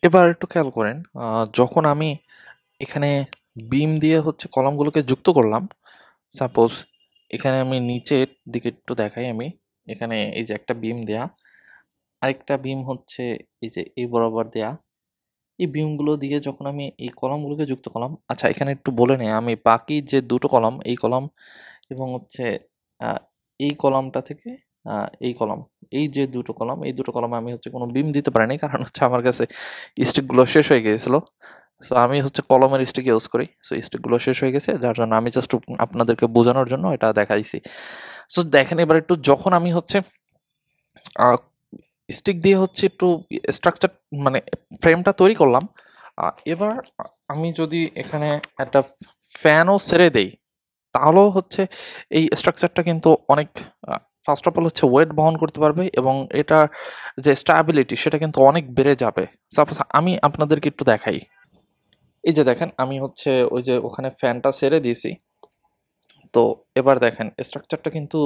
এবার একটু খেয়াল করেন, যখন আমি এখানে বিম দিয়ে হচ্ছে কলামগুলোকে যুক্ত করলাম, সাপোজ এখানে আমি নিচের দিকে একটু দেখাই আমি। এখানে এই যে একটা বিম দেয়া, আরেকটা বিম হচ্ছে এই যে এই বরাবর দেয়া। এই বিমগুলো দিয়ে যখন আমি এই কলামগুলোকে যুক্ত করলাম, আচ্ছা এখানে একটু বলে নেই আমি বাকি যে ২ টো কলাম, এই কলাম এবং হচ্ছে আ এই কলামটা থেকে এই কলাম। এই যে ২ টো কলাম, এই ২ টো কলামে আমি হচ্ছে কোনো বিম দিতে পারিনি। কারণ হচ্ছে আমার কাছে স্টিকগুলো শেষ হয়ে গিয়েছিল। সো আমি হচ্ছে কলমের স্টিক ইউজ করি। সো স্টিকগুলো শেষ হয়ে গেছে। যার জন্য আমি জাস্ট আপনাদেরকে বোঝানোর জন্য এটা দেখাইছি। সো দেখেন এবার একটু যখন আমি হচ্ছে আ স্টিক দিয়ে হচ্ছে একটু স্ট্রাকচার মানে ফ্রেমটা তৈরি করলাম। এবার আমি যদি এখানে একটা ফ্যানও ছেড়ে দেই, তাহলেও হচ্ছে এই স্ট্রাকচারটা কিন্তু অনেক ফার্স্ট অফ অল হচ্ছে ওয়েট বহন করতে পারবে এবং এটার যে স্ট্যাবিলিটি সেটা কিন্তু অনেক বেড়ে যাবে। সাপোজ আমি আপনাদেরকে একটু দেখাই। এই যে দেখেন আমি হচ্ছে ওই যে ওখানে ফ্যানটা ছেড়ে দিয়েছি। তো এবার দেখেন স্ট্রাকচারটা কিন্তু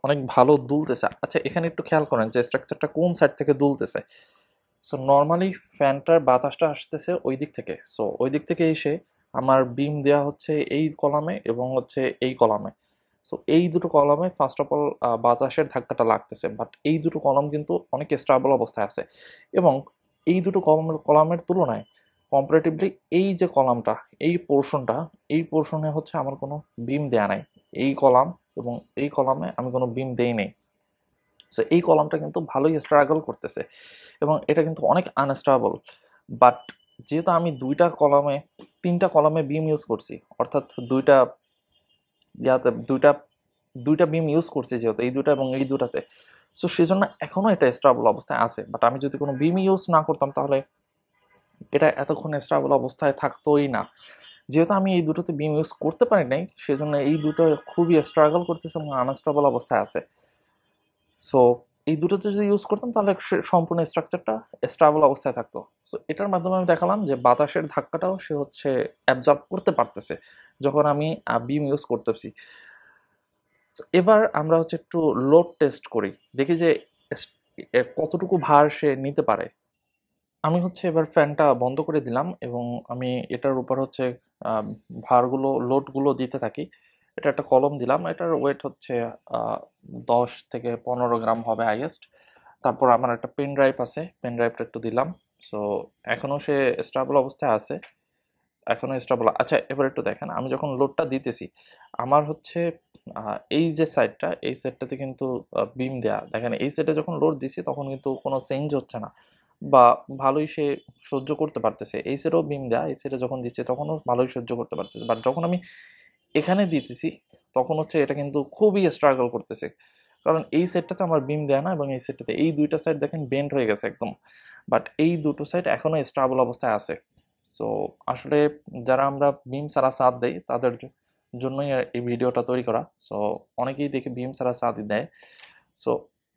অনেক ভালো দুলতেছে। আচ্ছা এখানে একটু খেয়াল করেন যে স্ট্রাকচারটা কোন সাইড থেকে দুলতেছে। সো নরমালি ফ্যানটার বাতাসটা আসতেছে ওই দিক থেকে। সো ওই দিক থেকে এসে আমার বিম দেয়া হচ্ছে এই কলামে এবং হচ্ছে এই কলামে। সো এই দুটো কলামে ফার্স্ট অফ অল বাতাসের ধাক্কাটা লাগতেছে। বাট এই দুটো কলাম কিন্তু অনেক স্টেবল অবস্থায় আছে। এবং এই দুটো কলামের তুলনায় কম্পারেটিভলি এই যে কলামটা, এই পোরশনটা, এই পোরশনে হচ্ছে আমার কোনো বিম দেয়া নাই। এই কলাম এবং এই কলামে আমি কোনো বিম দেই নাই। সো এই কলামটা কিন্তু ভালোই স্ট্রাগল করতেছে এবং এটা কিন্তু অনেক আনস্টেবল। বাট যেহেতু আমি ৩টা কলামে বিম ইউজ করছি, অর্থাৎ ২টা ইয়াতে ২টা বিম ইউজ করছি যেহেতু এই ২টা এবং এই ২টাতে। সো সেজন্য এখনো এটা স্টেবল অবস্থায় আছে। বাট আমি যদি কোনো বিম ইউজ না করতাম তাহলে এটা এতক্ষণ স্টেবল অবস্থায় থাকতোই না। যেহেতু আমি এই দুটোতে বিম ইউজ করতে পারি নাই, সেজন্য এই দুটো খুবই স্ট্রাগল করতেছে এবং আনস্টেবল অবস্থায় আছে। সো এই দুটোতে যদি ইউজ করতাম তাহলে সম্পূর্ণ স্ট্রাকচারটা স্টেবল অবস্থায় থাকতো। সো এটার মাধ্যমে আমি দেখালাম যে বাতাসের ধাক্কাটাও সে হচ্ছে অ্যাবজর্ব করতে পারতেছে যখন আমি বিম ইউজ করতেছি। এবার আমরা হচ্ছে একটু লোড টেস্ট করি, দেখি যে কতটুকু ভার সে নিতে পারে। আমি হচ্ছে এবার ফ্যানটা বন্ধ করে দিলাম এবং আমি এটার উপর হচ্ছে আহ, ভারগুলো লোডগুলো দিতে থাকি। এটা একটা কলম দিলাম, এটার ওয়েট হচ্ছে 10 থেকে 15 গ্রাম হবে হাইয়েস্ট। তারপর আমার একটা পেন ড্রাইভ আছে, পেন ড্রাইভটা একটু দিলাম। সো এখনো সে স্টেবল অবস্থায় আছে, এখনো স্টেবল। আচ্ছা এবার একটু দেখেন আমি যখন লোডটা দিতেছি, আমার হচ্ছে এই যে সাইডটা, এই সাইডটাতে কিন্তু বিম দেয়া, দেখেন এই সাইডে যখন লোড দিছি তখন কিন্তু কোনো চেঞ্জ হচ্ছে না বা ভালোই সে সহ্য করতে পারতেছে। এই সাইডেও বিম দেয়া, এই সাইডে যখন দিচ্ছে তখনও ভালোই সহ্য করতে পারতেছে। বাট যখন আমি এখানে দিতেছি তখন হচ্ছে এটা কিন্তু খুবই স্ট্রাগল করতেছে। কারণ এই সাইডটাতে আমার বিম দেয়া না এবং এই সাইডটাতে, এই ২টা সাইড দেখেন বেন্ড হয়ে গেছে একদম। বাট এই দুটো সাইড এখনো স্টেবল অবস্থায় আছে। সো আসলে যারা আমরা বিম ছাড়া ছাদ দেই তাদের জন্যই এই ভিডিওটা তৈরি করা। সো অনেকেই দেখি বিম ছাড়া ছাদই দেয়। সো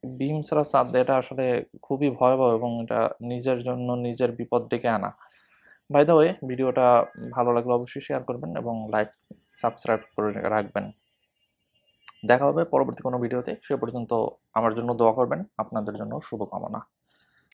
বিম ছাড়া ছাদ দেওয়াটা আসলে খুবই ভয়াবহ এবং এটা নিজের জন্য নিজের বিপদ ডেকে আনা। বাই দ্য ওয়ে, ভিডিওটা ভালো লাগলে অবশ্যই শেয়ার করবেন এবং লাইক সাবস্ক্রাইব করে রাখবেন। দেখা হবে পরবর্তী কোনো ভিডিওতে। সে পর্যন্ত আমার জন্য দোয়া করবেন। আপনাদের জন্য শুভকামনা।